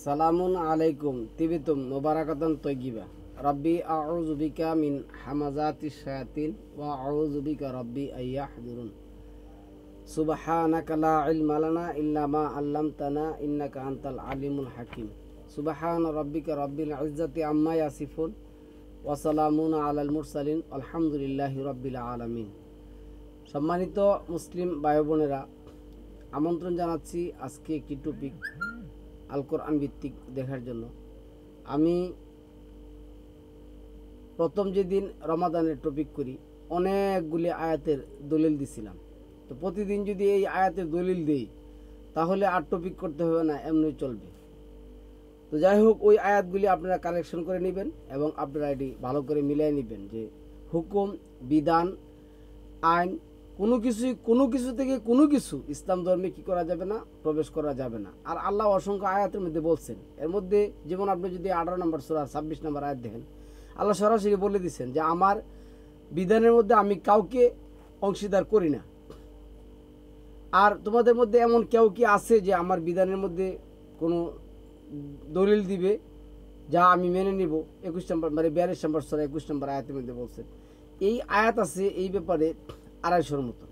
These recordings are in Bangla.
সালামুন আলাইকুম তিবিতুম মুবারাকাতান তয়্যিবা রাব্বি আউযু বিকা মিন হামাযাতিশ শায়াতিন ওয়া আউযু বিকা রাব্বি আইয়াহযুরুন সুবহানাকা লা ইলমা লানা ইল্লা মা আল্লামতানা ইন্নাকা আনতাল আলিমুল হাকিম সুবহানা রাব্বিকা রাব্বিল ইজ্জাতি আম্মা ইয়াসিফুন ওয়া সালামুন আলাল মুরসালিন আলহামদুলিল্লাহি রাব্বিল আলামিন। সম্মানিত মুসলিম ভাই বোনেরা, আমন্ত্রণ জানাচ্ছি আজকে একটি টপিক আল কোরআন ভিত্তিক দেখার জন্য। আমি প্রথম যেদিন রমাদানের টপিক করি অনেকগুলি আয়াতের দলিল দিছিলাম। তো প্রতিদিন যদি এই আয়াতের দলিল দিই তাহলে আর টপিক করতে হবে না, এমনি চলবে। তো যাই হোক, ওই আয়াতগুলি আপনারা কালেকশন করে নেবেন এবং আপনারা এটি ভালো করে মিলিয়ে নেবেন যে হুকুম, বিধান, আইন কোনো কিছু থেকে কোনো কিছু ইসলাম ধর্মে কী করা যাবে না, প্রবেশ করা যাবে না। আর আল্লাহ অসংখ্য আয়াতের মধ্যে বলছেন, এর মধ্যে যেমন আপনি যদি 18 নম্বর সূরা 26 নম্বর আয়াত দেখেন, আল্লাহ সরাসরি বলে দিচ্ছেন যে আমার বিধানের মধ্যে আমি কাউকে অংশীদার করি না। আর তোমাদের মধ্যে এমন কেউ কি আছে যে আমার বিধানের মধ্যে কোনো দলিল দিবে যা আমি মেনে নিব? 21 নম্বর 42 নম্বর সূরা 21 নম্বর আয়াতের মধ্যে বলছেন। এই আয়াত আছে এই ব্যাপারে 250-র মতো।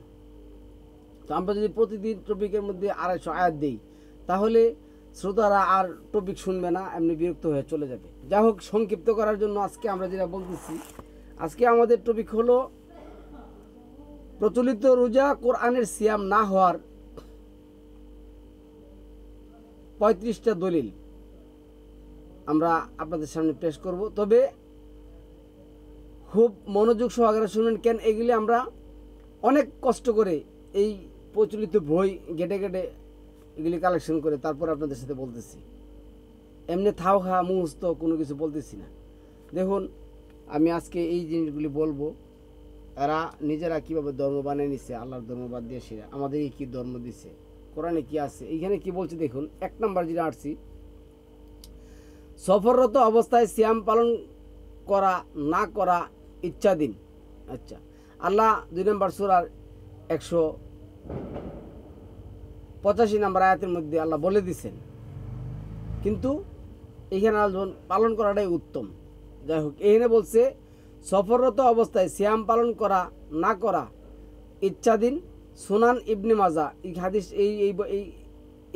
তো আমরা যদি প্রতিদিন টপিকের মধ্যে 250 আয়াত দিই তাহলে শ্রোতারা আর টপিক শুনবে না, এমনি বিরক্ত হয়ে চলে যাবে। যাই হোক, সংক্ষিপ্ত করার জন্য আজকে আমরা যেটা বলতেছি, আজকে আমাদের টপিক হলো প্রচলিত রোজা কোরআনের সিয়াম না হওয়ার 35টা দলিল আমরা আপনাদের সামনে পেশ করব। তবে খুব মনোযোগ সহকারে শুনবেন, কেন এগুলি আমরা অনেক কষ্ট করে এই প্রচলিত বই ঘেটে ঘেটে এগুলি কালেকশন করে তারপর আপনাদের সাথে বলতেছি। এমনি থাও খা মুহস্ত কোনো কিছু বলতেছি না। দেখুন, আমি আজকে এই জিনিসগুলি বলবো, এরা নিজেরা কীভাবে ধর্ম বানিয়ে নিচ্ছে, আল্লাহর ধর্ম বাদ দিয়ে সেরা আমাদেরকে কী ধর্ম দিচ্ছে, কোরআনে কি আছে, এইখানে কি বলছে দেখুন। 1 নম্বর যেটা আসছি, সফররত অবস্থায় সিয়াম পালন করা না করা ইচ্ছাধীন। আচ্ছা, আল্লাহ 2 নম্বর সূরার 185 নম্বর আয়াতের মধ্যে আল্লাহ বলে দিছেন, কিন্তু এইখানে পালন করাটাই উত্তম। যাই হোক, এইখানে বলছে সফররত অবস্থায় সিয়াম পালন করা না করা ইচ্ছাধীন। সুনান ইবনে মাজা এই হাদিস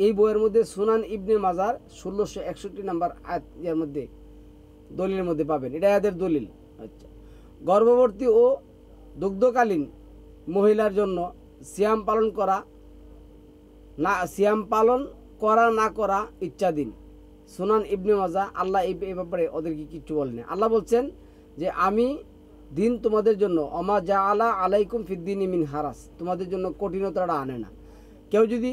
এই বইয়ের মধ্যে সুনান ইবনে মাজার 1661 নম্বর আয়াতের মধ্যে দলিলের মধ্যে পাবেন, এটা এদের দলিল। আচ্ছা, গর্ভবতী ও দুগ্ধকালীন মহিলার জন্য সিয়াম পালন করা না করা ইচ্ছাধীন। সুনান ইবনে মাজা। আল্লাহ এই ব্যাপারে ওদেরকে কিচ্ছু বলেনি। আল্লাহ বলছেন যে আমি দিন তোমাদের জন্য অমা জা আলা আলাইকুম ফিদ্দিনি মিন হারাস, তোমাদের জন্য কঠিনতাটা আনে না। কেউ যদি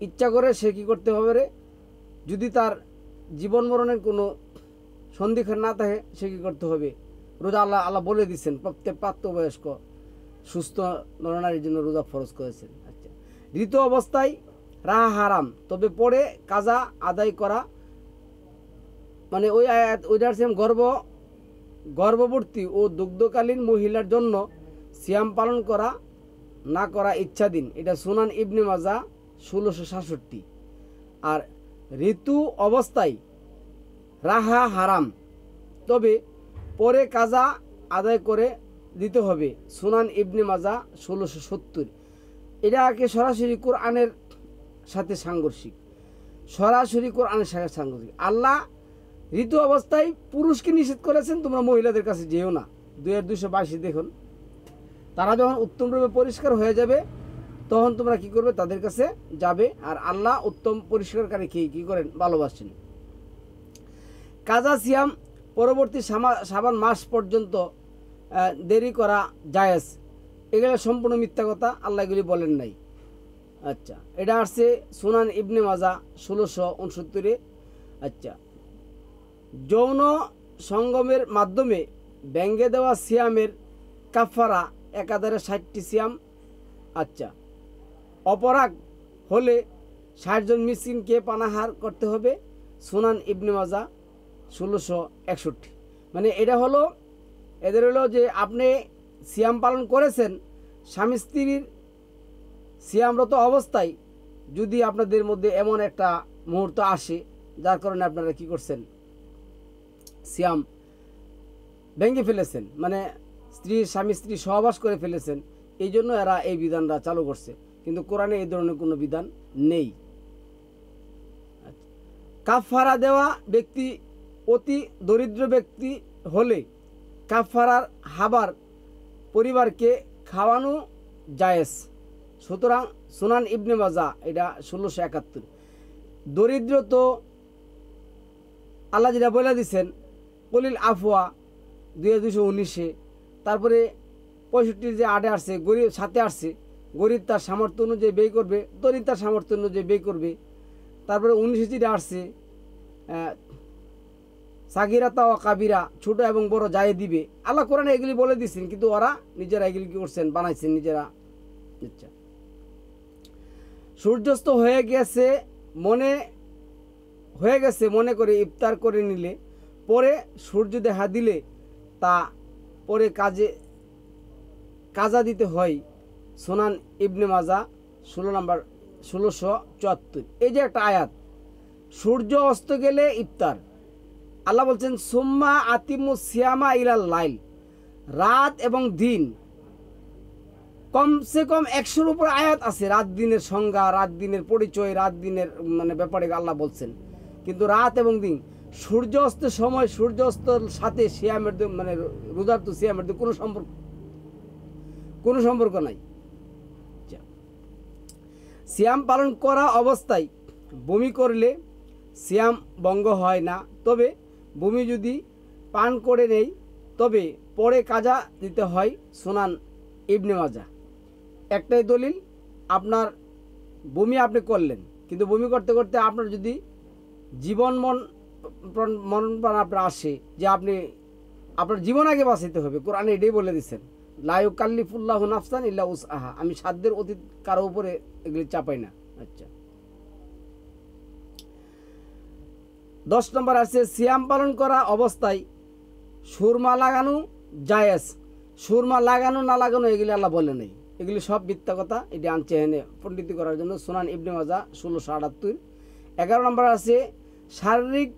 ইচ্ছা করে সে কী করতে হবে রে, যদি তার জীবন মরণের কোনো সন্ধিক্ষণ না থাকে সে কী করতে হবে, রোজা আল্লাহ বলে দিচ্ছেন প্রত্যেক প্রাপ্তবয়স্ক সুস্থ নরনারীর জন্য রোজা ফরজ করেছেন। আচ্ছা, ঋতু অবস্থায় রাহা হারাম, তবে পরে কাজা আদায় করা, মানে ওই আয়াত ওইটার সেম গর্ভবতী ও দুগ্ধকালীন মহিলার জন্য সিয়াম পালন করা না করা ইচ্ছাধীন। এটা সুনান ইবনে মাজা 1667। আর ঋতু অবস্থায় রাহা হারাম, তবে পরে কাজা আদায় করে দিতে হবে। সুনান ইবনে মাজা 1670। এটাকে সরাসরি কোরআনের সাথে সাংঘর্ষিক, আল্লাহ ঋতু অবস্থায় পুরুষকে নিষেধ করেছেন তোমরা মহিলাদের কাছে যেও না। 2222 দেখুন, তারা যখন উত্তমরূপে পরিষ্কার হয়ে যাবে তখন তোমরা কি করবে, তাদের কাছে যাবে। আর আল্লাহ উত্তম পরিষ্কারকারী কী করেন, ভালোবাসেন। কাজা সিয়াম পরবর্তী শাবান মাস পর্যন্ত দেরি করা জায়েজ, এগুলো সম্পূর্ণ মিথ্যা কথা, আল্লাহ এগুলি বলেন নাই। আচ্ছা, এটা আসছে সুনান ইবনে মাজা 1669। আচ্ছা, যৌন সঙ্গমের মাধ্যমে ভেঙে দেওয়া সিয়ামের কাফারা একাধারে 60টি সিয়াম। আচ্ছা, অপরাগ হলে 60 জন মিসকিনকে পানাহার করতে হবে। সুনান ইবনে মাজা 1661। মানে এটা হলো এদের হলো যে আপনি সিয়াম পালন করেছেন, স্বামী স্ত্রীর সিয়ামরত অবস্থায় যদি আপনাদের মধ্যে এমন একটা মুহূর্ত আসে যার কারণে আপনারা কি করছেন, সিয়াম ভেঙে ফেলেছেন, মানে স্বামী স্ত্রী সহবাস করে ফেলেছেন। এই জন্য এরা এই বিধানটা চালু করছে, কিন্তু কোরআনে এই ধরনের কোনো বিধান নেই। কাফারা দেওয়া ব্যক্তি অতি দরিদ্র ব্যক্তি হলে কাফারার হাবার পরিবারকে খাওয়ানো জায়েজ। সুতরাং সুনান ইবনে মাজা এটা 1671। দরিদ্র তো আল্লাহ যেটা বলে দিচ্ছেন কলিল আফওয়া 2219-এ, তারপরে 65 যে 8-এ আসছে, গরিব 7-এ আসছে, গরিব তার সামর্থ্য অনুযায়ী ব্যয় করবে, দরিদ্র তার সামর্থ্য অনুযায়ী ব্যয় করবে। তারপরে 19-এ যেটা আসছে সাগিরাতা ও কাবিরা, ছোট এবং বড় যায় দিবে। আল্লাহ কোরআনে এগুলি বলে দিচ্ছেন, কিন্তু ওরা নিজেরা এগুলি কি করছেন, বানাইছেন নিজেরা। আচ্ছা, সূর্যাস্ত হয়ে গেছে মনে করে ইফতার করে নিলে, পরে সূর্য দেখা দিলে তা পরে কাজা দিতে হয়। সুনান ইবনে মাজা 1674। এই যে একটা আয়াত, সূর্য অস্ত গেলে ইফতার। আল্লাহ বলছেন সুম্মা আতিমু সিয়ামা ইলাল লাইল, রাত এবং দিন। কমসে কম 100-এর উপর আয়াত আছে রাত দিনের সংজ্ঞা, রাত দিনের পরিচয়, রাত দিনের মানে ব্যাপারে আল্লাহ বলছেন। কিন্তু রাত এবং দিন, সূর্য অস্তের সময় সূর্য অস্তর সাথে সিয়ামের মানে রোজার তো সিয়ামের কোনো সম্পর্ক নাই। সিয়াম পালন করা অবস্থায় বমি করলে সিয়াম ভঙ্গ হয় না, তবে বমি যদি পান করে নেই তবে পরে কাজা দিতে হয়। সুনান ইবনে মাজা। একটাই দলিল, আপনার বমি আপনি করলেন, কিন্তু বমি করতে করতে আপনার যদি মরণ প্রাণ আপনার আসে, যে আপনি আপনার জীবন আগে বাঁচাইতে হবে, কোরআনে এটাই বলে দিচ্ছেন লা ইউকাল্লিফুল্লাহু নাফসান ইল্লা উসআহা, আমি সাধ্যের অতীত কারো উপরে এগুলি চাপাই না। আচ্ছা, 10 নম্বর আছে সিয়াম পালন করা অবস্থায় সুরমা লাগানো জায়েজ। সুরমা লাগানো না লাগানো এগুলি আল্লাহ বলে নেই, এগুলি সব মিথ্যা কথা। এটি আনছে এনে পণ্ডিতি করার জন্য। সুনান ইবনে মাজা 1678। 11 নম্বর আছে শারীরিক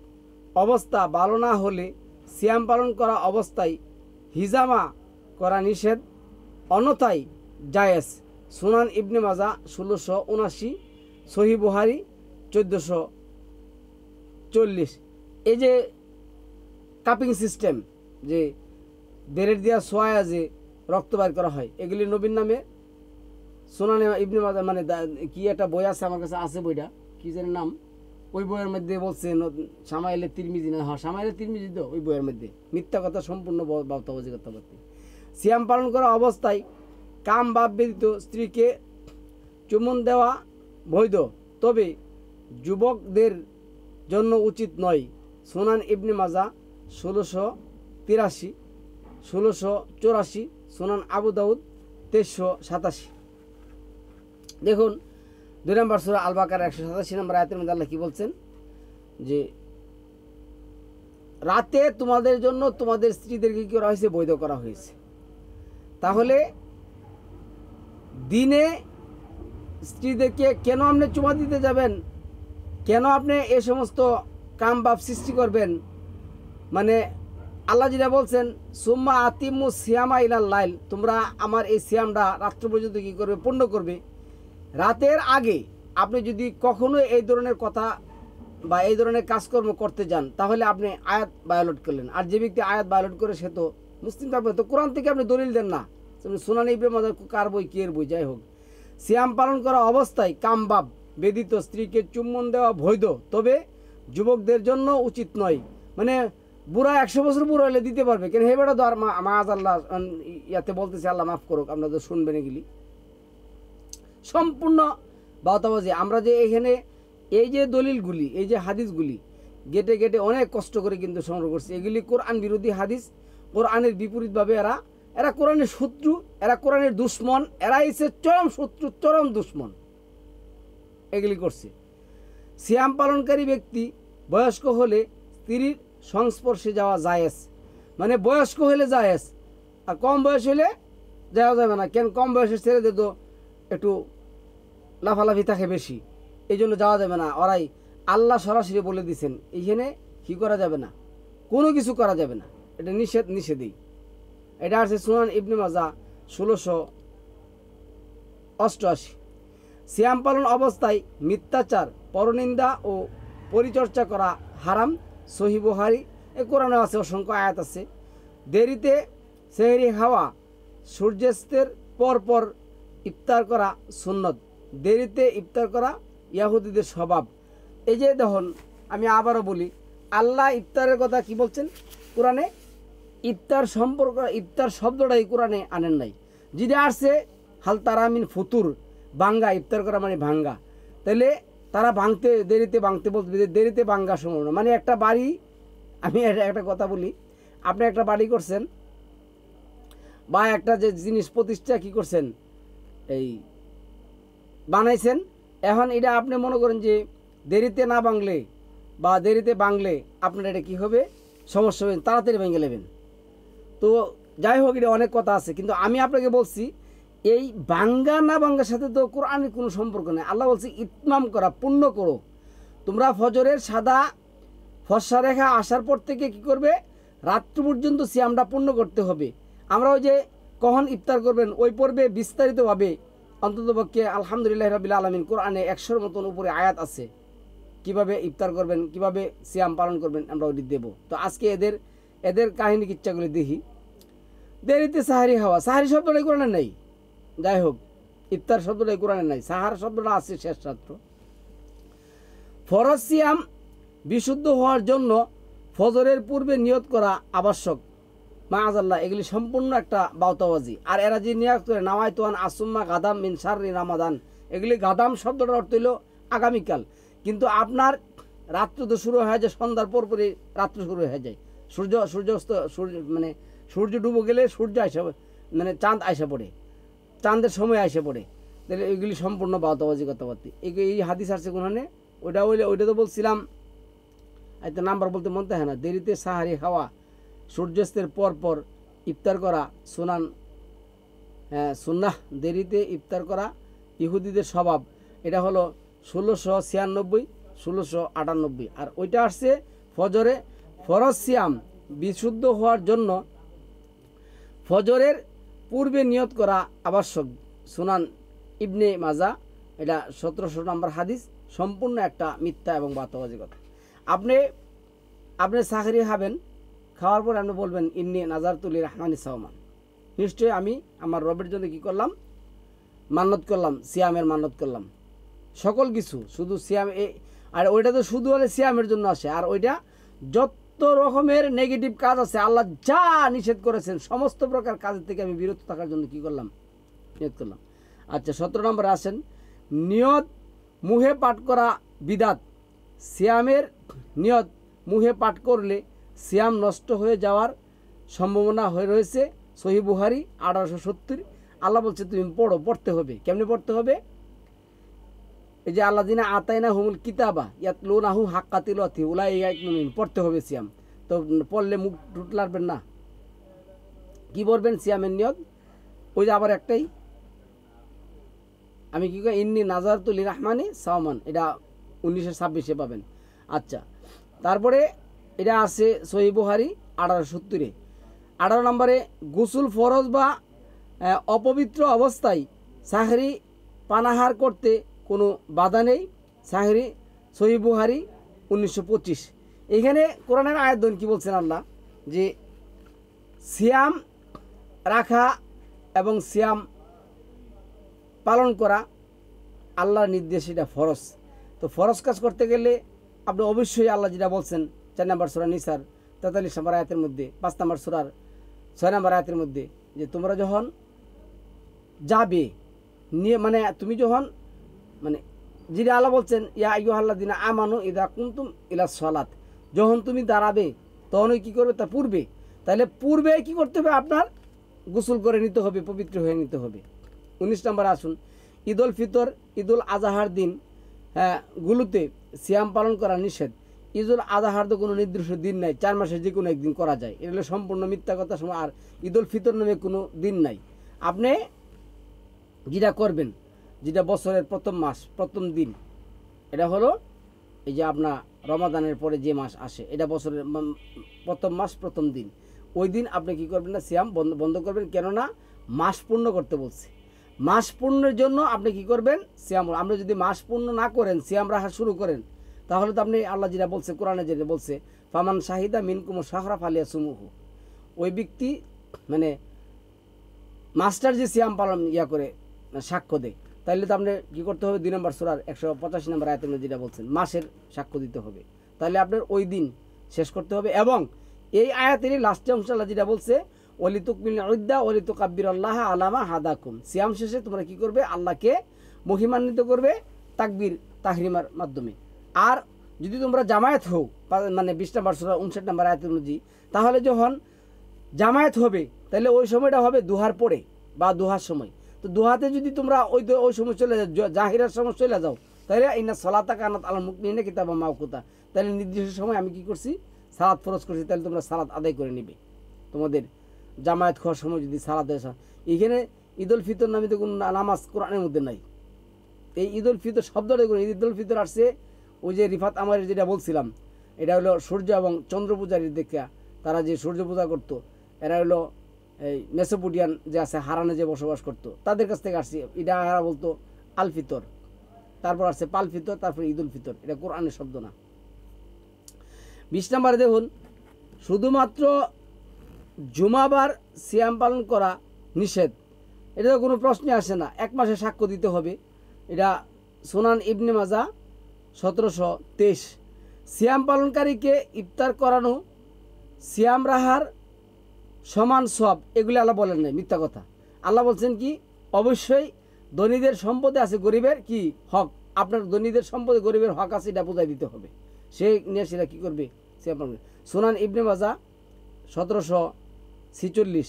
অবস্থা ভালো না হলে সিয়াম পালন করা অবস্থায় হিজামা করা নিষেধ, অন্যথায় জায়েজ। সুনান ইবনে মাজা 1679, সহিহ বুখারী 1440। এই যে কাপিং সিস্টেম, যে বেরেট দিয়া সোয়া যে রক্ত বাইর করা হয়, এগুলি নবীর নামে সুনানে ইবনে মাজা মানে কি একটা বই আছে, আমার কাছে আছে বইটা, কি যেন নাম, ওই বইয়ের মধ্যে বলছে সামাইলে তিরমিজি না, হ্যাঁ সামাইলে তিরমিজি তো ওই বইয়ের মধ্যে মিথ্যা কথা, সম্পূর্ণ বার্তাবাজি কথাবার্তা। সিয়াম পালন করা অবস্থায় কাম বাপ ব্যতীত স্ত্রীকে চুমন দেওয়া বৈধ, তবে যুবকদের জন্য উচিত নয়। সুনান ইবনে মাজা 1683, 1684, সুনান আবু দাউদ 2387। দেখুন 2 নম্বর সূরা আল বাকারা 187 নম্বর আয়াতের মধ্যে আল্লাহ কি বলছেন, যে রাতে তোমাদের জন্য তোমাদের স্ত্রীদেরকে কি করা হয়েছে, বৈধ করা হয়েছে। তাহলে দিনে স্ত্রীদেরকে কেন আপনি চুমা দিতে যাবেন, কেন আপনি এই সমস্ত কাম বাপ সৃষ্টি করবেন? মানে আল্লাহ যেটা বলছেন সুম্মা আতিমু সিয়ামা ইলাল লাইল, তোমরা আমার এই সিয়ামটা রাত্র পর্যন্ত কী করবে, পূর্ণ করবে। রাতের আগে আপনি যদি কখনো এই ধরনের কথা বা এই ধরনের কাজকর্ম করতে যান, তাহলে আপনি আয়াত ভায়োলেট করলেন। আর যে ব্যক্তি আয়াত ভায়োলেট করে সে তো মুসলিম থাকবে। তো কোরআন থেকে আপনি দলিল দেন না, সুনান ইবনে মাজা কার বই, কি এর বই, যাই হোক। সিয়াম পালন করা অবস্থায় কামবাব ব্যতীত স্ত্রীকে চুম্বন দেওয়া বৈধ, তবে যুবকদের জন্য উচিত নয়। মানে বুড়া 100 বছর বুড়ো হলে দিতে পারবে, কেন হেবেটা তো আর মাজ আল্লাহ ইয়াতে বলতেছে, আল্লাহ মাফ করুক, আপনারা তো শুনবেন এগুলি সম্পূর্ণ বাতাবাজি। আমরা যে এখানে এই যে দলিলগুলি, এই যে হাদিসগুলি গেটে গেটে অনেক কষ্ট করে কিন্তু সংগ্রহ করছে, এগুলি কোরআন বিরোধী হাদিস। কোরআনের বিপরীতভাবে এরা কোরআনের শত্রু, এরা কোরআনের দুশ্মন, এরা হচ্ছে চরম শত্রু, চরম দুশ্মন, এগুলি করছে। সিয়াম পালনকারী ব্যক্তি বয়স্ক হলে স্ত্রীর সংস্পর্শে যাওয়া জায়েজ। মানে বয়স্ক হলে জায়েজ, আর কম বয়স হলে যাওয়া যাবে না। কেন, কম বয়সের ছেলেদের তো একটু লাফালাফি থাকে বেশি, এই জন্য যাওয়া যাবে না। ওরাই আল্লাহ সরাসরি বলে দিয়েছেন এইখানে কি করা যাবে না, কোনো কিছু করা যাবে না, এটা নিষেধই। এটা আছে সুনান ইবনে মাজা 1688। সিয়াম পালন অবস্থায় মিথ্যাচার, পরনিন্দা ও পরিচর্যা করা হারাম। সহিহ বুখারী, এ কোরআনে আছে, অসংখ্য আয়াত আছে। দেরিতে সেহরি খাওয়া, সূর্যাস্তের পর ইফতার করা সুন্নত। দেরিতে ইফতার করা ইয়াহুদীদের স্বভাব। এই যে দেখুন, আমি আবারও বলি, আল্লাহ ইফতারের কথা কি বলছেন কোরআনে? ইফতার সম্পর্ক, ইফতার শব্দটাই কোরআনে আনেন নাই। যেটা আসছে হাল তারামিন ফুতুর, ভাঙ্গা, ইফতার করা মানে ভাঙ্গা। তাহলে তারা ভাঙতে, দেরিতে ভাঙতে বলতে, দেরিতে ভাঙ্গা সম্ভাবনা মানে একটা বাড়ি, আমি একটা কথা বলি, আপনি একটা বাড়ি করছেন বা একটা যে জিনিস প্রতিষ্ঠা কি করছেন, এই বানাইছেন, এখন এটা আপনি মনে করেন যে দেরিতে না ভাঙলে বা দেরিতে ভাঙলে আপনার এটা কী হবে, সমস্যা হবে, তাড়াতাড়ি ভেঙে নেবেন। তো যাই হোক, এটা অনেক কথা আছে, কিন্তু আমি আপনাকে বলছি এই ভাঙ্গা না ভাঙ্গার সাথে তো কোরআনের কোনো সম্পর্ক নেই। আল্লাহ বলছে ইতমাম করা, পূর্ণ করো। তোমরা ফজরের সাদা ফর্সা রেখা আসার পর থেকে কি করবে, রাত্র পর্যন্ত সিয়ামটা পূর্ণ করতে হবে। আমরা ওই যে কখন ইফতার করবেন ওই পর্বে বিস্তারিতভাবে অন্ততপক্ষে আলহামদুলিল্লাহ রাব্বিল আলামিন কোরআনে 100-র মতন উপরে আয়াত আছে, কিভাবে ইফতার করবেন, কিভাবে সিয়াম পালন করবেন, আমরা ওইটি দেবো। তো আজকে এদের কাহিনী কিচ্ছাগুলি দেখি। দেরিতে সাহারি খাওয়া, সাহারি শব্দটাই কোরআনে নেই। যাই হোক, ইফতার শব্দটাই কোরআনে নাই, সাহার শব্দটা আছে শেষ রাত্র। ফরজ সিয়াম বিশুদ্ধ হওয়ার জন্য ফজরের পূর্বে নিয়ত করা আবশ্যক। মাআযাল্লাহ, এগুলি সম্পূর্ণ একটা বাউতাবাজি। আর এরা যে নিয়ত করে নাওয়াইতুয়ান আসুম্মা গাদাম মিন শাররি রামাদান, এগুলি গাদাম শব্দটার অর্থ হইল আগামীকাল, কিন্তু আপনার রাত্র তো শুরু হয়ে যায় সন্ধ্যার পরপরই, রাত্র শুরু হয়ে যায়, সূর্যাস্ত মানে সূর্য ডুবে গেলে সূর্য আসে, মানে চাঁদ আসে পড়ে, চাঁদের সময় আসে পড়ে। তাহলে এগুলি সম্পূর্ণ বাউতাবাজি কথাবার্তি। এই হাদিস আসছে কোনখানে? ওইটা তো বলছিলাম, এত নাম্বার বলতে মনতে হয় না। দেরিতে সাহারি খাওয়া, সূর্যাস্তের পর ইফতার করা সুন্নাহ। দেরিতে ইফতার করা ইহুদিদের স্বভাব। এটা হলো 1696, 1698। আর ওইটা আসছে ফজরে ফরজ সিয়াম বিশুদ্ধ হওয়ার জন্য ফজরের পূর্বে নিয়ত করা আবশ্যক। সুনান ইবনে মাজা, এটা 1700 নম্বর হাদিস। সম্পূর্ণ একটা মিথ্যা এবং বাতাবাজি কথা। আপনি সাহারি খাবেন, খাওয়ার পর আপনি বলবেন ইন্নি নাজারতুল রহমানি সাওমান, নিশ্চয়ই আমি আমার রবের জন্য কি করলাম, মান্নত করলাম, সিয়ামের মান্নত করলাম। সকল কিছু শুধু সিয়াম, আর ওইটা তো শুধু হলে সিয়ামের জন্য আসে। আর ওইটা যত রকমের নেগেটিভ কাজ আছে, আল্লাহ যা নিষেধ করেছেন সমস্ত প্রকার কাজের থেকে আমি বিরত থাকার জন্য কি করলাম, নিয়ত করলাম। আচ্ছা, 17 নম্বরে আসেন, নিয়ত মুহে পাঠ করা বিদাত। সিয়ামের নিয়ত মুহে পাঠ করলে সিয়াম নষ্ট হয়ে যাওয়ার সম্ভাবনা হয়ে রয়েছে। সহিহ বুখারী 1870। আল্লাহ বলছে তুমি পড়তে হবে। কেমনে পড়তে হবে? এই যে আল্লাযিনা আতাইনা হুমুল কিতাবা ইয়াতলুনাহু হাক্কা তিলাওয়াতি উলাইকা মুমিনুন, পড়তে হবে সিয়াম। তো পড়লে মুখ টুটলারবেন না, কি বলবেন সিয়ামের নিয়ত? ওই যে আবার একটাই, আমি কি কই, ইন্নি নাজারতুল রহমানি সাওমান, এটা 1926 পাবেন। আচ্ছা, তারপরে এটা আছে সহিহ বুখারী 1870। 18 নম্বরে গোসল ফরজ বা অপবিত্র অবস্থায় সাহরি পানাহার করতে কোনো বাধা নেই। সাহরি, সহিহ বুখারী 1925। এখানে কোরআনের আয়াত কি বলছেন আল্লাহ, যে সিয়াম রাখা এবং সিয়াম পালন করা আল্লাহর নির্দেশ, এটা ফরজ। তো ফরজ কাজ করতে গেলে আপনি অবশ্যই আল্লাহ যেটা বলছেন 4 নম্বর সূরা নিসার 43 নম্বর আয়াতের মধ্যে, 5 নম্বর সূরার 6 নম্বর আয়াতের মধ্যে, যে তোমরা যখন যাবে নিয়ে, মানে তুমি যখন, মানে যেটা আল্লাহ বলছেন ইয়া আইয়ুহাল্লাযিনা আমানু ইযা কুনতুম ইলা সালাত, যখন তুমি দাঁড়াবে তখনই কি করবে, তার পূর্বে। তাহলে পূর্বে কি করতে হবে, আপনার গোসল করে নিতে হবে, পবিত্র হয়ে নিতে হবে। 19 নম্বর আসুন, ঈদুল ফিতর, ঈদুল আজহার দিন গুলোতে সিয়াম পালন করা নিষেধ। ঈদুল আজহার তো কোনো নির্দিষ্ট দিন নাই, 4 মাসে যে কোনো একদিন করা যায়, এটা হলো সম্পূর্ণ মিথ্যা কথা। আর ঈদুল ফিতর নামে কোনো দিন নাই। আপনি যেটা করবেন, যেটা বছরের প্রথম মাস প্রথম দিন, এটা হলো এই যে আপনার রমাদানের পরে যে মাস আসে, এটা বছরের প্রথম মাস প্রথম দিন, ওই দিন আপনি কি করবেন না, সিয়াম বন্ধ করবেন। কেননা মাস পূর্ণ করতে বলছে। মাস পূর্ণের জন্য আপনি কি করবেন, সিয়াম। আপনি যদি মাস পূর্ণ না করেন, সিয়াম রাখা শুরু করেন, তাহলে তো আপনি আল্লাহ যেটা বলছে, কোরআনে যেটা বলছে, ফামান শাহিদা মিনকুম শাহরা ফালিয়া সুমুহু, ওই ব্যক্তি মানে মাস্টার যে সিয়াম পালন করে সাক্ষ্য দেয়, তাহলে তো আপনি কী করতে হবে, 2 নম্বর সূরার 185 নম্বর আয়াতে যেটা বলছেন, মাসের সাক্ষ্য দিতে হবে। তাহলে আপনার ওই দিন শেষ করতে হবে। এবং এই আয়াতেরই লাস্টে অংশ আল্লাহ যেটা বলছে, ওয়ালিতুকমিল উদ্দা ওয়ালিতুকাব্বির আল্লাহ আলামা হাদাকুম, সিয়াম শেষে তোমরা কি করবে, আল্লাহকে মহিমান্বিত করবে তাকবীর তাহরিমার মাধ্যমে। আর যদি তোমরা জামায়াত হও, মানে 20 নম্বর সূরা 59 নম্বর আয়াত অনুযায়ী, তাহলে যখন জামায়াত হবে, তাহলে ওই সময়টা হবে দুহার পরে বা দুহার সময়। তো দুহাতে যদি তোমরা ওই সময় চলে যাও, জাহিরার সময় চলে যাও, তাহলে ইন্না সালাতা কানাত আলাল মুমিনিনা কিতাবাম মাওকুতা, তাহলে নির্দিষ্ট সময় আমি কি করছি, সালাত ফরজ করছি, তাহলে তোমরা সালাত আদায় করে নিবে। তোমাদের জামায়াত খাওয়ার সময় যদি সালাত আসা, এখানে ঈদ উল ফিতর নামে তো কোনো নামাজ কোরআনের মধ্যে নাই। এই ঈদ উল ফিতর শব্দটা, ঈদ উল ফিতর আসছে ওই যে রিফাত আমার যেটা বলছিলাম, এটা হলো সূর্য এবং চন্দ্র পূজারীর দেখা, তারা যে সূর্য পূজা করতো, এরা হলো এই মেসোপোটিয়ান যে আছে, হারানে যে বসবাস করতো, তাদের কাছ থেকে আসছে। এটা এরা বলতো আল ফিতর, তারপর আসছে পাল ফিতর, তারপর ঈদ উল ফিতর। এটা কোরআনের শব্দ না। 20 নম্বরে দেখুন, শুধুমাত্র জুমাবার সিয়াম পালন করা নিষেধ, এটা তো কোনো প্রশ্নই আসে না। 1 মাসে সাক্ষ্য দিতে হবে। এটা সুনান ইবনে মাজা 1723। সিয়াম পালনকারীকে ইফতার করানো সিয়াম রাহার সমান সব, এগুলি আল্লাহ বলেন নাই, মিথ্যা কথা। আল্লাহ বলছেন কি, অবশ্যই ধনীদের সম্পদে আছে গরিবের কি হক, আপনার ধনীদের সম্পদে গরিবের হক আছে, এটা বোঝাই দিতে হবে। সে নিয়ে সেটা কী করবে, সিয়াম পালন। সুনান ইবনে মাজা 1746।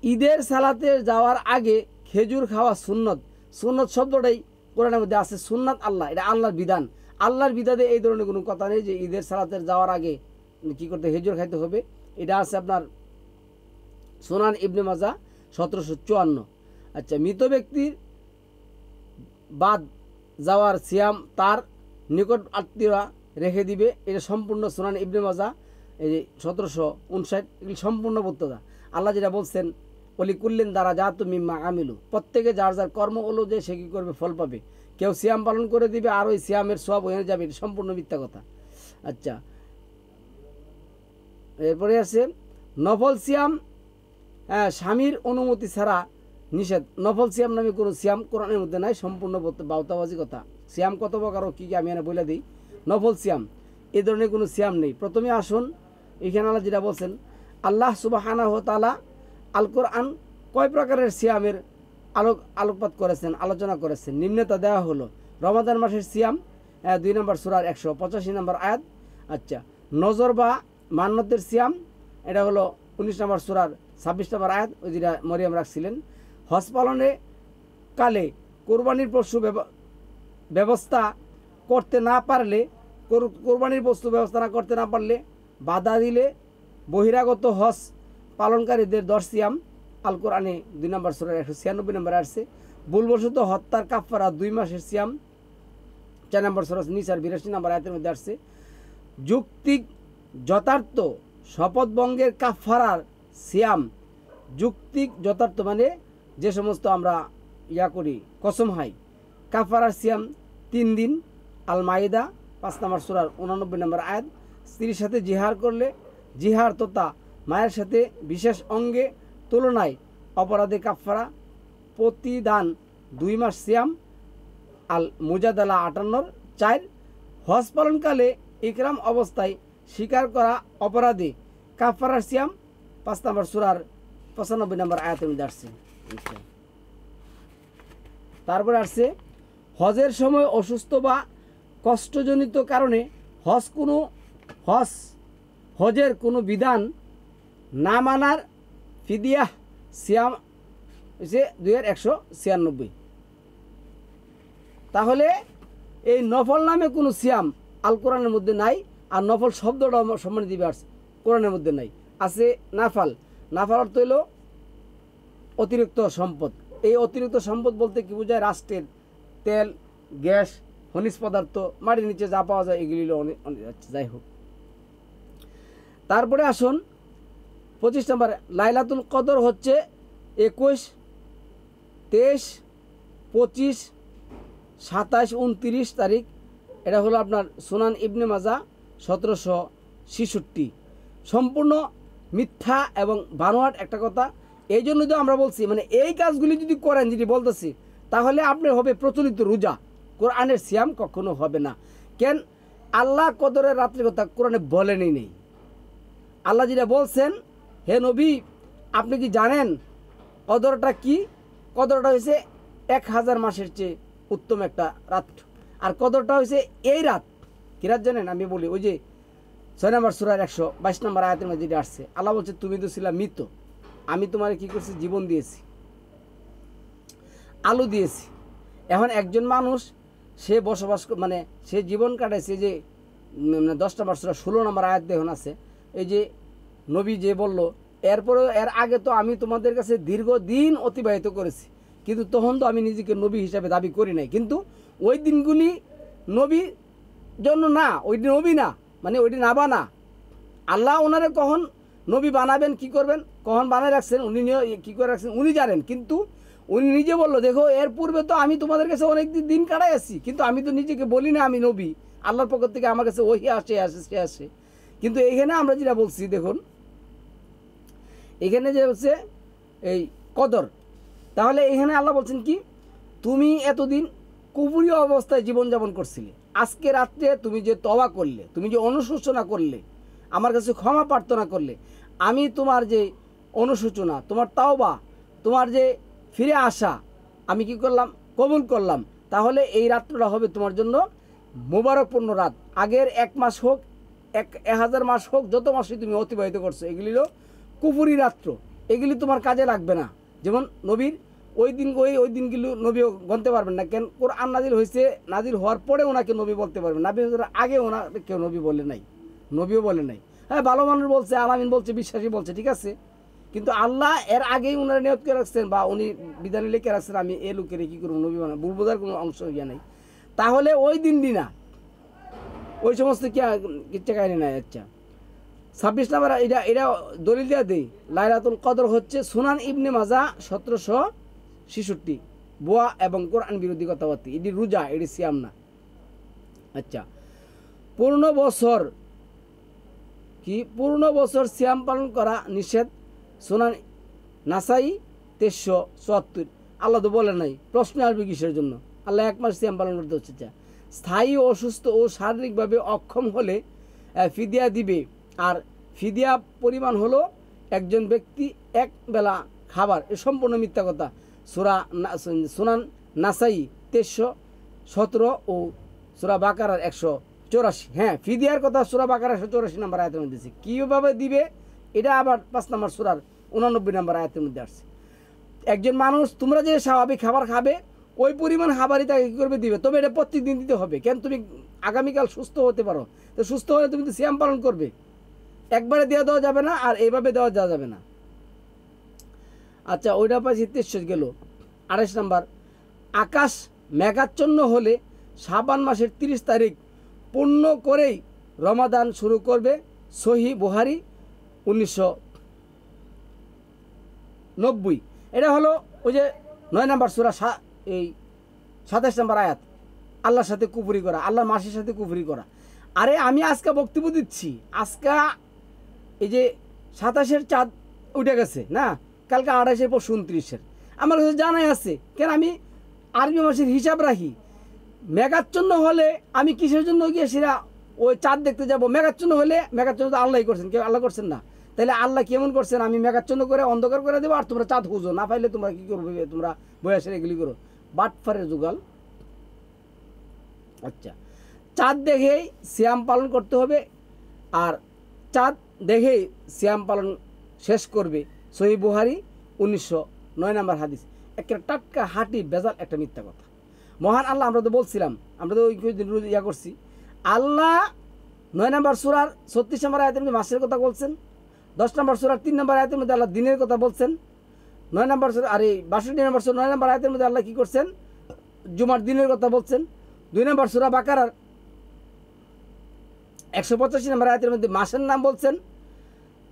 ঈদের সালাতে যাওয়ার আগে খেজুর খাওয়া সুন্নত। সুন্নত শব্দটাই কোরআনের মধ্যে আছে, সুন্নাত আল্লাহ, এটা আল্লাহর বিধান। আল্লাহর বিধানে এই ধরনের কোনো কথা নেই যে ঈদের সালাতে যাওয়ার আগে কী করতে, খেজুর খাইতে হবে। এটা আছে আপনার সুনান ইবনে মাজা 1754। আচ্ছা, মৃত ব্যক্তির বাদ যাওয়ার সিয়াম তার নিকট আত্মীয়রা রেখে দিবে, এটা সম্পূর্ণ সুনান ইবনে মাজা এই 1759। এগুলি সম্পূর্ণ বক্তব্য। আল্লাহ যেটা বলছেন, অলি কুল্লিন দ্বারা যা তুমি মিম্মা আমিলু, প্রত্যেকে যার যার কর্ম হলো যে সে কী করবে, ফল পাবে। কেউ সিয়াম পালন করে দিবে আর ওই সিয়ামের সব হয়ে যাবে, এটা সম্পূর্ণ মিথ্যা কথা। আচ্ছা, এরপরে আছে নফল সিয়াম, স্বামীর অনুমতি ছাড়া নিষেধ। নফল সিয়াম নামে কোনো সিয়াম কোরআনের মধ্যে নাই, সম্পূর্ণ বাউতাবাজি কথা। সিয়াম কত প্রকার কী কী আমি এনে বলে দিই। নফল সিয়াম এই ধরনের কোনো সিয়াম নেই। প্রথমে আসুন, এখানে আল্লাহ যেটা বলছেন, আল্লাহ সুবহানাহু ওয়া তাআলা আল কোরআন কয় প্রকারের সিয়ামের আলোকপাত করেছেন, আলোচনা করেছেন। নিম্নতা দেওয়া হলো রমাদান মাসের সিয়াম, 2 নম্বর সূরার 185 নম্বর আয়াত। আচ্ছা, নজর বা মান্নতের সিয়াম, এটা হলো 19 নম্বর সূরার 26 নম্বর আয়াত, ওই যেটা মরিয়াম রাখছিলেন। হজ পালনে কালে কোরবানির পশু ব্যবস্থা করতে না পারলে, কোরবানির বস্তু ব্যবস্থা না করতে না পারলে, বাধা দিলে বহিরাগত হজ পালনকারীদের 10 সিয়াম আল কোরআনে 2 নম্বর সূরার 196 নম্বর আসছে। ভুলবশত হত্যার কাফারা 2 মাসের সিয়াম 4 নম্বর সূরা নিসার 82 নম্বর আয়াতের মধ্যে আসছে। যুক্তিক যথার্থ শপথ ভঙ্গের কাফারার সিয়াম, যুক্তিক যথার্থ মানে যে সমস্ত আমরা করি, কসম হাই, কাফারার সিয়াম 3 দিন। আল মাইদা 5 নম্বর সূরার 89 নম্বর আয়াত। স্ত্রীর সাথে জিহার করলে জিহার তথা মায়ের সাথে বিশেষ অঙ্গে তুলনায় অপরাধে কাফারা প্রতিদান 2 মাস সিয়াম। আল মুজাদালা 58 4। হজ পালনকালে ইকরাম অবস্থায় স্বীকার করা অপরাধে কাফারার সিয়াম 5 নম্বর সূরার 95 নম্বর আয়াতের মধ্যে আসছে। তারপরে আসছে হজের সময় অসুস্থ বা কষ্টজনিত কারণে হজের কোনো বিধান না মানার ফিদিয়া সিয়াম হচ্ছে 2196। তাহলে এই নফল নামে কোনো সিয়াম আল কোরআনের মধ্যে নাই। আর নফল শব্দটা সম্মানিত দিবে আসছে কোরআনের মধ্যে নাই, আছে নাফাল। নাফাল অর্থ হইল অতিরিক্ত সম্পদ। এই অতিরিক্ত সম্পদ বলতে কি বোঝায়, রাষ্ট্রের তেল, গ্যাস, খনিজ পদার্থ, মাটির নিচে যা পাওয়া যায় এগুলি অনেক অনেক আচ্ছা, যাই হোক। তারপরে আসুন 25 নম্বর, লাইলাতুল কদর হচ্ছে 21, 23, 25, 27, 29 তারিখ। এটা হলো আপনার সুনান ইবনে মাজা 1766। সম্পূর্ণ মিথ্যা এবং বানোয়াট একটা কথা। এই জন্য তো আমরা বলছি, মানে এই কাজগুলি যদি করেন, যদি বলতেছি, তাহলে আপনার হবে প্রচলিত রোজা, কোরআনের সিয়াম কখনো হবে না। কেন? আল্লাহ কদরের রাত্রির কথা কোরআনে বলেনই নেই। আল্লাহ যেটা বলছেন, হে নবী আপনি কি জানেন কদরটা কি? কদরটা হয়েছে 1000 মাসের চেয়ে উত্তম একটা রাত। আর কদরটা হয়েছে এই রাত। কি রাত জানেন? আমি বলি, ওই যে 6 নম্বর সূরার 122 নম্বর আয়াতের মধ্যে যেটা আসছে, আল্লাহ বলছে তুমি তো ছিলা মৃত, আমি তোমার কি করছি? জীবন দিয়েছি, আলো দিয়েছি। এখন একজন মানুষ সে বসবাস মানে সে জীবন কাটাইছে যে 10 নম্বর সূরা 16 নম্বর আয়াত দেখুন আছে, এই যে নবী যে বলল, এরপরে এর আগে তো আমি তোমাদের কাছে দীর্ঘদিন অতিবাহিত করেছি, কিন্তু তখন তো আমি নিজেকে নবী হিসাবে দাবি করি নাই। কিন্তু ওই দিনগুলি নবীর জন্য না, ওই দিন নবী না, মানে ওই দিন আবা না। আল্লাহ ওনারে কখন নবী বানাবেন, কি করবেন, কখন বানায় রাখছেন উনি কী করে রাখছেন উনি জানেন। কিন্তু উনি নিজে বললো, দেখো এর পূর্বে তো আমি তোমাদের কাছে অনেক দিন কাটাই আসছি, কিন্তু আমি তো নিজেকে বলি না আমি নবী, আল্লাহর পক্ষ থেকে আমার কাছে ওহি সে আসে। কিন্তু এইখানে আমরা যেটা বলছি, দেখুন এখানে যে হচ্ছে এই কদর, তাহলে এখানে আল্লাহ বলছেন কি, তুমি এতদিন কুফরী অবস্থায় জীবনযাপন করছিলে, আজকে রাত্রে তুমি যে তওবা করলে, তুমি যে অনুশোচনা করলে, আমার কাছে ক্ষমা প্রার্থনা করলে, আমি তোমার যে অনুশোচনা, তোমার তাওবা, তোমার যে ফিরে আসা, আমি কি করলাম? কবুল করলাম। তাহলে এই রাত্রটা হবে তোমার জন্য মোবারকপূর্ণ রাত। আগের 1 মাস হোক, 1000 মাস হোক, যত মাসই তুমি অতিবাহিত করছো, এগুলিরও কুফুরি রাত্র, এগুলি তোমার কাজে লাগবে না। যেমন নবীর ওই দিনগুলো নবীও গণতে পারবেন না। কেন? কোরআন নাজিল হয়েছে, নাজিল হওয়ার পরে ওনাকে নবী বলতে পারবেন, নাবী আগে ওনাকে কেউ নবী বলে নাই, নবীও বলে নাই। হ্যাঁ, ভালো মানুষ বলছে, আলামিন বলছে, বিশ্বাসী বলছে, ঠিক আছে, কিন্তু আল্লাহ এর আগেই ওনারা নিয়ত করে রাখছেন বা উনি বিধানে লিখে রাখছেন, আমি এ লোকের কী করবো নবী বানা, বুলবোধার কোনো অংশ ইয়ে নেই। তাহলে ওই দিনটি না, ওই সমস্ত কিচ্ছা কাহিনী নাই। আচ্ছা 26 নম্বর, এটা দলিল দেওয়া দেই, লাইলাতুল কদর হচ্ছে সুনান ইবনে মাজা 1766, বোয়া এবং কোরআন বিরোধী কথাবার্তা, এটি রোজা, এটি সিয়াম না। আচ্ছা, পূর্ণ বছর সিয়াম পালন করা নিষেধ, সুনান নাসাই 2374। আল্লাহ তো বলে নাই, প্রশ্ন আসবে কিসের জন্য? আল্লাহ 1 মাস সিয়াম পালন করতে হচ্ছে। স্থায়ী অসুস্থ ও শারীরিকভাবে অক্ষম হলে ফিদিয়া দিবে। আর ফিদিয়া পরিমাণ হলো একজন ব্যক্তি 1 বেলা খাবার। এ সম্পূর্ণ মিথ্যা কথা। সুনান নাসাই 2317 ও সূরা বাকারার 184। হ্যাঁ, ফিদিয়ার কথা সূরা বাকারার 184 নম্বর আয়াতের মধ্যে আছে। কীভাবে দিবে এটা আবার 5 নম্বর সূরার 89 নম্বর আয়াতের মধ্যে আসছে। একজন মানুষ তোমরা যে স্বাভাবিক খাবার খাবে ওই পরিমাণ খাবারই তাকে কী করবে? দিবে। তবে এটা প্রত্যেকদিন দিতে হবে। কেন? তুমি আগামীকাল সুস্থ হতে পারো, তো সুস্থ হলে তুমি তো সিয়াম পালন করবে। একবারে দেওয়া যাবে না, আর এইভাবে দেওয়া যাবে না। আচ্ছা, ওইটা পাশে 23 গেল। 28 নম্বর, আকাশ মেঘাচ্ছন্ন হলে শাবান মাসের 30 তারিখ পূর্ণ করেই রমাদান শুরু করবে। সহি বুখারী 1990। এটা হলো ওই যে 9 নম্বর সূরা এই 27 নম্বর আয়াত, আল্লাহর সাথে কুফরি করা, আল্লাহর মাসের সাথে কুফরি করা। আরে আমি আজকে বক্তব্য দিচ্ছি, আজকে এই যে 27-এর চাঁদ উঠে গেছে না, কালকে 28-এর পর 29-এর, আমার কাছে জানাই আছে। কেন? আমি আরবি মাসের হিসাব রাখি। মেঘাচ্ছন্ন হলে আমি কিসের জন্য গিয়ে সেটা ওই চাঁদ দেখতে যাব? মেঘাচ্ছন্ন হলে, মেঘাচ্ছন্ন তো আল্লাহই করছেন, কেউ আল্লাহ করছেন না। তাহলে আল্লাহ কেমন করছেন? আমি মেঘাচ্ছন্ন করে অন্ধকার করে দেবো, আর তোমরা চাঁদ খুঁজো, না পাইলে তোমরা কী করবে? তোমরা বয়সের এগুলি করো, বাটফারের যুগাল। আচ্ছা, চাঁদ দেখেই সিয়াম পালন করতে হবে, আর চাঁদ দেখেই সিয়াম পালন শেষ করবে। সহিহ বুখারী 1909 নম্বর হাদিস। একটা টাটকা হাঁটি বেজাল একটা মিথ্যা কথা। মহান আল্লাহ, আমরা তো বলছিলাম, আমরা তো ওই দিন ইয়া করছি, আল্লাহ 9 নম্বর সূরার 36 নম্বর আয়াতের মধ্যে মাসের কথা বলছেন। 10 নম্বর সূরার 3 নম্বর আয়াতের মধ্যে আল্লাহ দিনের কথা বলছেন। 9 নম্বর সূরা, আর এই 62 নম্বর সূরা 9 নম্বর আয়াতের মধ্যে আল্লাহ কী করছেন? জুমার দিনের কথা বলছেন। 2 নম্বর সূরা বাকারার 185 নম্বর আয়াতের মধ্যে মাসের নাম বলছেন।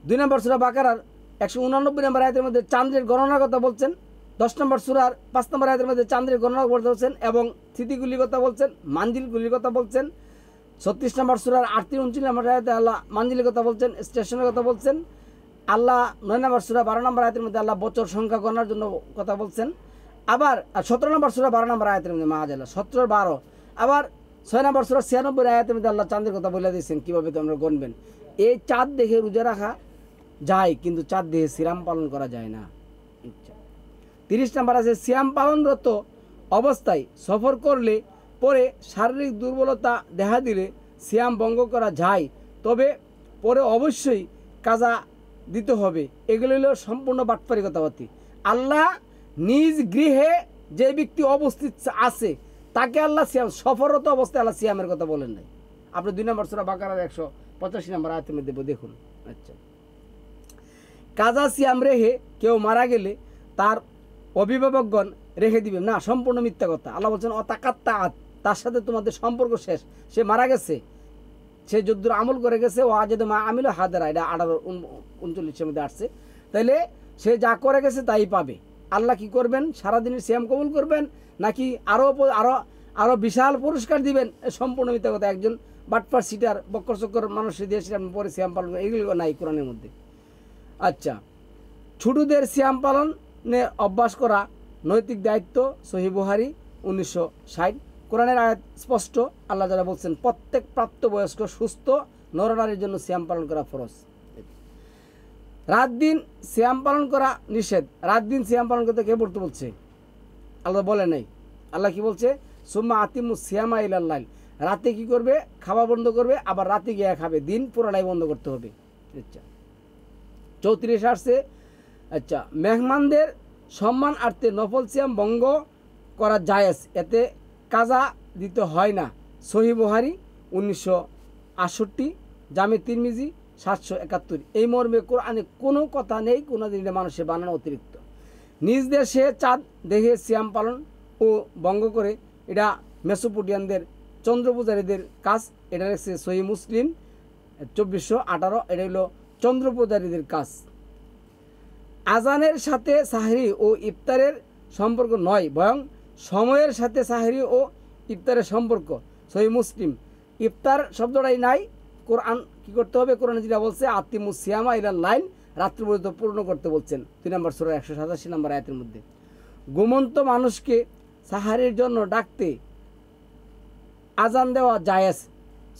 2 নম্বর সূরা বাকারার 189 নম্বর আয়াতের মধ্যে চাঁদের গণনার কথা বলছেন। 10 নম্বর সূরার 5 নম্বর আয়াতের মধ্যে চাঁদের গণনার কথা বলছেন এবং তিথিগুলির কথা বলছেন, মানজিলগুলির কথা বলছেন। 36 নম্বর সূরার 38-39 নম্বর আয়াতে আল্লাহ মানজিলের কথা বলছেন, স্টেশনের কথা বলছেন। আল্লাহ 9 নম্বর সূরা 12 নম্বর আয়াতের মধ্যে আল্লাহ বছর সংখ্যা গণনার জন্য কথা বলছেন। আবার 17 নম্বর সূরা 12 নম্বর আয়াতের মধ্যে মাআজাল্লাহ 17-12। আবার 6 নম্বর সূরা 96 আয়াতের মধ্যে আল্লাহ চাঁদের কথা বলে দিয়েছেন কীভাবে তোমরা গণবেন। এই চাঁদ দেখে রোজা রাখা যায়, কিন্তু চাঁদ দেখে সিয়াম পালন করা যায় না। 30 নম্বর আছে সিয়াম পালনরত অবস্থায় সফর করলে পরে শারীরিক দুর্বলতা দেখা দিলে সিয়াম ভঙ্গ করা যায়, তবে পরে অবশ্যই কাজা দিতে হবে। এগুলো হলো সম্পূর্ণ বাটপারি কথাবার্তি। আল্লাহ নিজ গৃহে যে ব্যক্তি অবস্থিত আছে তাকে আল্লাহ সিয়াম, সফররত অবস্থায় আল্লাহ সিয়ামের কথা বলেন নাই। আপনি 2 নম্বর সূরা বাকারার 185 নম্বর আয়াতের মধ্যে দেখুন। আচ্ছা, কাজা সিয়াম রেখে কেউ মারা গেলে তার অভিভাবকগণ রেখে দিবে না, সম্পূর্ণ মিথ্যা কথা। আল্লাহ বলছেন অতাকাত্তা আত, তার সাথে তোমাদের সম্পর্ক শেষ, সে মারা গেছে, সে যদ্দুর আমল করে গেছে। ও আজেদ মা আমিল হাদারা, এটা 18-39 মধ্যে আসছে। তাইলে সে যা করে গেছে তাই পাবে। আল্লাহ কি করবেন? সারাদিনের সিয়াম কবুল করবেন নাকি আরও বিশাল পুরস্কার দিবেন? সম্পূর্ণ মিথ্যা কথা। একজন বাটপার সিটার বক্কর চক্কর মানুষের দিয়েছিলেন পরে সিয়াম পালন, এগুলো নাই কোরআনের মধ্যে। আচ্ছা, ছোটদের সিয়াম পালনে অভ্যাস করা নৈতিক দায়িত্ব, সহিহ বুখারী 1960। কোরআনের আয়াত স্পষ্ট, আল্লাহ যারা বলছেন প্রত্যেক প্রাপ্তবয়স্ক সুস্থ নরনারীর জন্য সিয়াম পালন করা ফরজ। রাত দিন সিয়াম পালন করা নিষেধ। রাত দিন সিয়াম পালন করতে কে পড়তে বলছে? আল্লাহ বলে নাই। আল্লাহ কি বলছে? সুম্মা আতিমু সিয়ামা ইলাল লাইল, রাতে কি করবে? খাওয়া বন্ধ করবে, আবার রাতে গিয়ে খাবে, দিন পুরোটাই বন্ধ করতে হবে। আচ্ছা, 34 আসছে। আচ্ছা, মেহমানদের সম্মানার্থে নফল সিয়াম ভঙ্গ করা জায়েজ, এতে কাজা দিতে হয় না। সহিহ বুখারী 1968, জামে তিরমিজি 771। এই মর্মে কোরআনে কোনো কথা নেই কোনো দিন মানুষের বানানো অতিরিক্ত। নিজ দেশে চাঁদ দেখে সিয়াম পালন ও ভঙ্গ করে, এটা মেসোপোটিয়ানদের চন্দ্রপূজারীদের কাজ। এটা হচ্ছে সহিহ মুসলিম 2418। এটা হলো চন্দ্রপূজারীদের কাজ। আজানের সাথে সাহরি ও ইফতারের সম্পর্ক নয়, বরং সময়ের সাথে সাহরি ও ইফতারের সম্পর্ক। সহিহ মুসলিম। ইফতার শব্দটাই নাই, কোরআন কি করতে হবে? কোরআন যেটা বলছে আতিমু সিয়ামা ইলাল লাইল, রাত্রি পর্যন্ত পূর্ণ করতে বলছেন 2 নম্বর সূরা 187 নম্বর আয়াতের মধ্যে। ঘুমন্ত মানুষকে সাহারির জন্য ডাকতে আজান দেওয়া জায়েজ,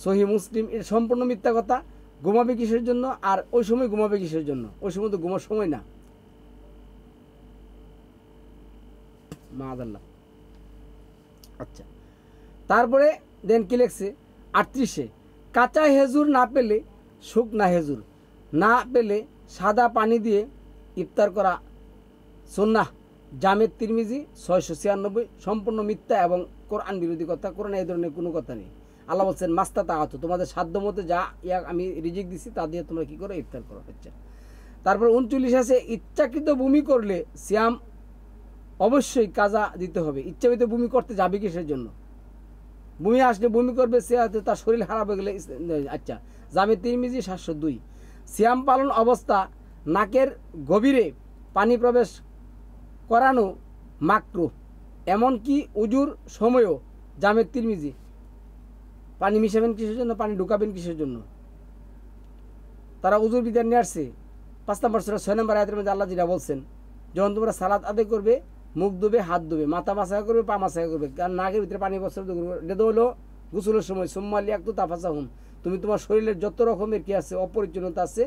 সহিহ মুসলিম। এটা সম্পূর্ণ মিথ্যা কথা। ঘুমাবে কিসের জন্য? আর ওই সময় ঘুমাবে কিসের জন্য? ওই সময় তো ঘুমার সময় না। মাআযাল্লাহ। আচ্ছা, তারপরে দেন কি লেখছে 38-এ, কাঁচা হেজুর না পেলে শুকনা হেজুর, না পেলে সাদা পানি দিয়ে ইফতার করা সুন্নাহ। জামে তিরমিজি 696। সম্পূর্ণ মিথ্যা এবং কোরআন বিরোধী কথা। কোরআনে এই ধরনের কোনো কথা নেই। আল্লাহ বলছেন মাস্তা তাআতু, তোমাদের সাধ্য মতো যা আমি রিজিক দিছি তা দিয়ে তোমরা কী করো? ইফতার করো। আচ্ছা, তারপর 39 আছে, ইচ্ছাকৃত বমি করলে সিয়াম অবশ্যই কাজা দিতে হবে। ইচ্ছাকৃত বমি করতে যাবে কিসের জন্য? বমি আসলে বমি করবে, সে হয়তো তার শরীর খারাপ হয়ে গেলে। আচ্ছা, জামে তিরমিজি 702। সিয়াম পালন অবস্থা নাকের গভীরে পানি প্রবেশ করানো মাকরুহ, এমনকি উজুর সময়ও। জামে তিরমিজি। পানি মিশাবেন কিসের জন্য? পানি ঢুকাবেন কিসের জন্য? তারা উজুর বিধান নিয়ে আসছে 5 নম্বর সূরা 6 নম্বর আয়াতের মধ্যে আল্লাহ যেটা বলছেন, যখন তোমরা সালাত আদায় করবে মুখ ধুবে, হাত ধুবে, মাথা মাসা করবে, পা মাসা করবে, কারণ নাকের ভিতরে পানি বছর এটা হলো গোসলের সময়। সুম্মা লিয়াকতু তাফাসাহুম, তুমি তোমার শরীরের যত রকমের কি আছে অপরিচ্ছন্নতা আছে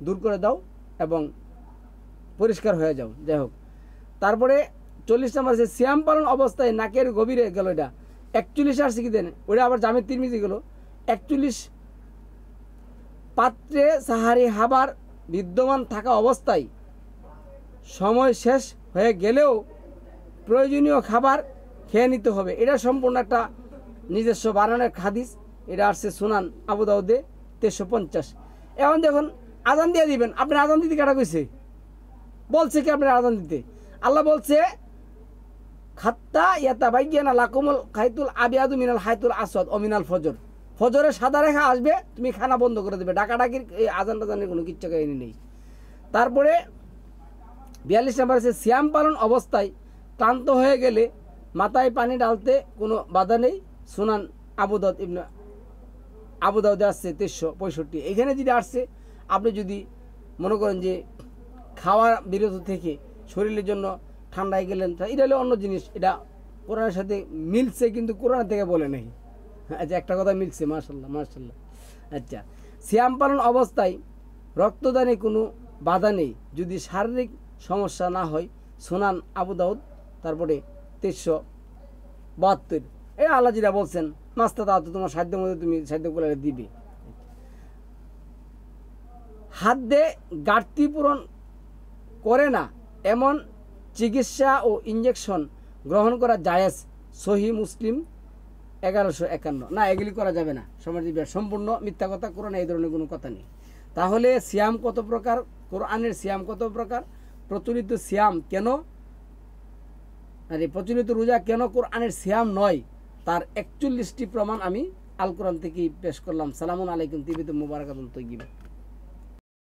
দূর করে দাও এবং পরিষ্কার হয়ে যাও। যাই হোক, তারপরে 40 নম্বর আছে, সিয়াম পালন অবস্থায় নাকের গভীরে গেল, এটা 41 আসছে কি দেন, ওটা আবার জামে তিরমিজি গেল 41। পাত্রে সাহারি হাবার বিদ্যমান থাকা অবস্থায় সময় শেষ হয়ে গেলেও প্রয়োজনীয় খাবার খেয়ে নিতে হবে। এটা সম্পূর্ণ একটা নিজস্ব বানানোর হাদিস। এটা আসছে সুনান আবু দাউদে 1350। এখন দেখুন আজান দিয়ে দিবেন, আপনি আজান দিতে কাটা কইছে? বলছে কি আপনার আজান দিতে? আল্লাহ বলছে খাত্তা ইয়াতাবাইয়ানা লাকুমুল খাইতুল আবিয়াদু মিনাল হাইতুল আসওয়াদ ও মিনাল ফজর। ফজরের সাদা রেখা আসবে, তুমি খানা বন্ধ করে দেবে, ডাকাডাকির এই আজান টাজানের কোনো কিচ্ছু কাহিনী নেই। তারপরে 42 নম্বর আছে সিয়াম পালন অবস্থায় ক্লান্ত হয়ে গেলে মাথায় পানি ডালতে কোনো বাধা নেই। সুনান আবু দাউদে আসছে 1365। এখানে যদি আসছে, আপনি যদি মনে করেন যে খাওয়া বিরত থেকে শরীরের জন্য ঠান্ডায় গেলেন, এটা হলো অন্য জিনিস, এটা কোরআনের সাথে মিলছে, কিন্তু কোরআন থেকে বলে নাই। আচ্ছা, একটা কথা মিলছে, মাশাল্লাহ মাশাল্লাহ। আচ্ছা, সিয়াম পালন অবস্থায় রক্তদানে কোনো বাধা নেই যদি শারীরিক সমস্যা না হয়। সুনান আবু দাউদ, তারপরে 1372। এই আল্লাহজিরা বলছেন মাস্তা দাও, তো তোমার সাধ্যের মধ্যে তুমি সাধ্য করে দিবে। হাতে ঘাটতি পূরণ করে না এমন চিকিৎসা ও ইঞ্জেকশন গ্রহণ করা জায়েজ। সহি মুসলিম 1151। না, এগুলি করা যাবে না, সম্পূর্ণ মিথ্যা কথা, কোরআনে এই ধরনের কোনো কথা নেই। তাহলে সিয়াম কত প্রকার, কোরআনের সিয়াম কত প্রকার, প্রচলিত সিয়াম কেন, প্রচলিত রোজা কেন কোরআনের সিয়াম নয়, তার 41টি প্রমাণ আমি আল কোরআন থেকেই পেশ করলাম। সালামুন আলাইকুম তিবিতুম মুবারাকাতুন তৈয়িবা।